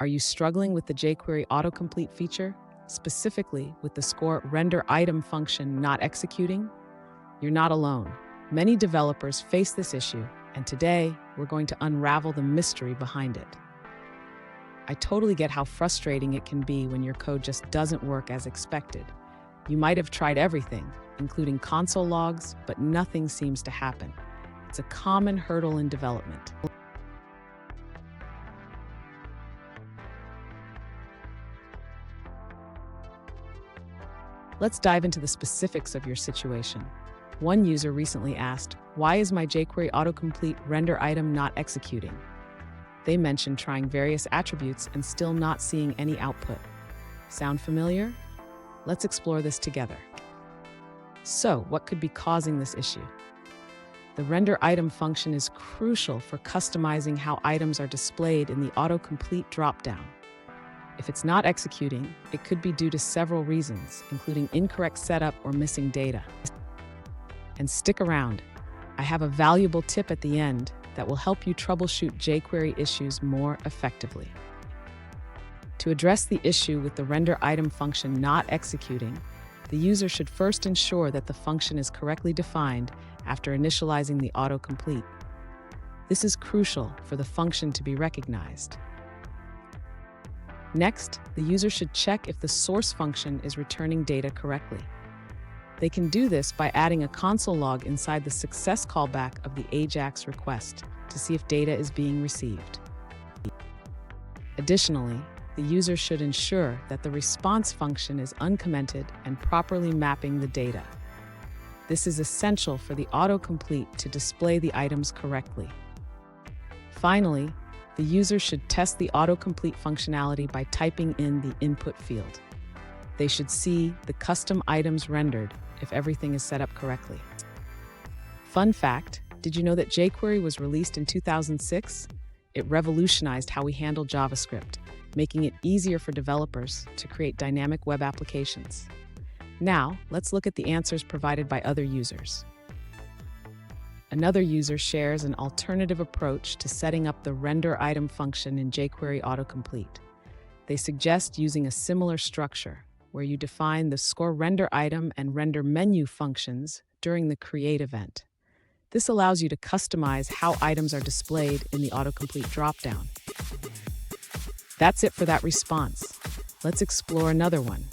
Are you struggling with the jQuery autocomplete feature, specifically with the score render item function not executing? You're not alone. Many developers face this issue, and today we're going to unravel the mystery behind it. I totally get how frustrating it can be when your code just doesn't work as expected. You might have tried everything, including console logs, but nothing seems to happen. It's a common hurdle in development. Let's dive into the specifics of your situation. One user recently asked, "Why is my jQuery autocomplete render item not executing?" They mentioned trying various attributes and still not seeing any output. Sound familiar? Let's explore this together. So, what could be causing this issue? The render item function is crucial for customizing how items are displayed in the autocomplete dropdown. If it's not executing, it could be due to several reasons, including incorrect setup or missing data. And stick around. I have a valuable tip at the end that will help you troubleshoot jQuery issues more effectively. To address the issue with the render item function not executing, the user should first ensure that the function is correctly defined after initializing the autocomplete. This is crucial for the function to be recognized. Next, the user should check if the source function is returning data correctly. They can do this by adding a console log inside the success callback of the AJAX request to see if data is being received. Additionally, the user should ensure that the response function is uncommented and properly mapping the data. This is essential for the autocomplete to display the items correctly. Finally, the user should test the autocomplete functionality by typing in the input field. They should see the custom items rendered if everything is set up correctly. Fun fact, did you know that jQuery was released in 2006? It revolutionized how we handle JavaScript, making it easier for developers to create dynamic web applications. Now, let's look at the answers provided by other users. Another user shares an alternative approach to setting up the render item function in jQuery autocomplete. They suggest using a similar structure, where you define the score render item and render menu functions during the create event. This allows you to customize how items are displayed in the autocomplete dropdown. That's it for that response. Let's explore another one.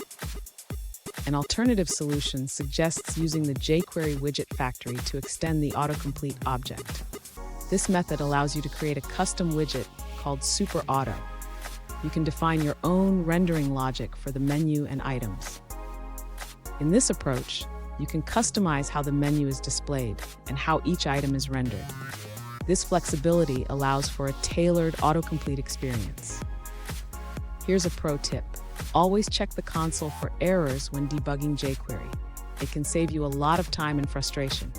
An alternative solution suggests using the jQuery widget factory to extend the autocomplete object. This method allows you to create a custom widget called Super Auto. You can define your own rendering logic for the menu and items. In this approach, you can customize how the menu is displayed and how each item is rendered. This flexibility allows for a tailored autocomplete experience. Here's a pro tip. Always check the console for errors when debugging jQuery. It can save you a lot of time and frustration.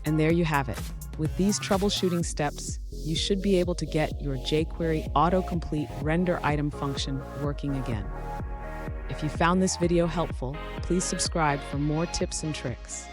And there you have it. With these troubleshooting steps, you should be able to get your jQuery autocomplete render item function working again. If you found this video helpful, please subscribe for more tips and tricks.